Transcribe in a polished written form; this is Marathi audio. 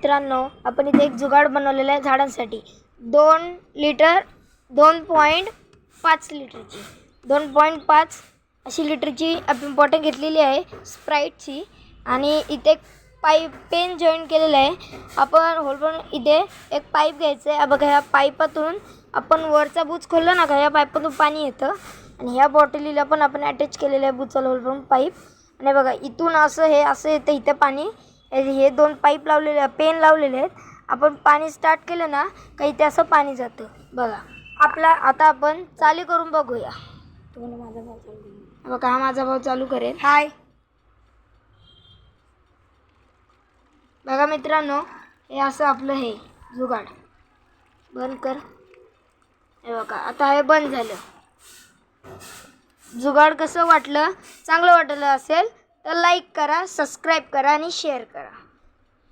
मित्रांनो, आपण इथे एक जुगाड बनवलेला आहे झाडांसाठी. 2 लिटर 2.5 लिटरची 2.5 अशी लिटरची आपण बॉटल घेतलेली आहे स्प्राईटची. आणि इथे पेन जॉईन केलेलं आहे. आपण होलपण इथे एक पाईप घ्यायचं आहे. बघा, ह्या पाईपातून आपण वरचा बूच खोलला ना का, ह्या पाईपातून पाणी येतं. आणि ह्या बॉटलीला पण आपण अटॅच केलेलं आहे बुचाला होलपण पाईप. आणि बघा, इथून असं येतं इथं पाणी. हे 2 पाईप लावलेले पेन लावलेले आहेत. आपण पाणी स्टार्ट केलं ना का इथे असं पाणी जातं. बघा, आता आपण चालू करून बघूया. तुम्हाला माझा भाऊ चालू करेल. बघा, हा माझा भाऊ चालू करेल. हाय. बघा मित्रांनो, हे असं आपलं हे जुगाड बंद कर. हे बघा, आता हे बंद झालं. जुगाड कसं वाटलं? चांगलं वाटलं असेल तर लाईक करा, सबस्क्राईब करा आणि शेअर करा.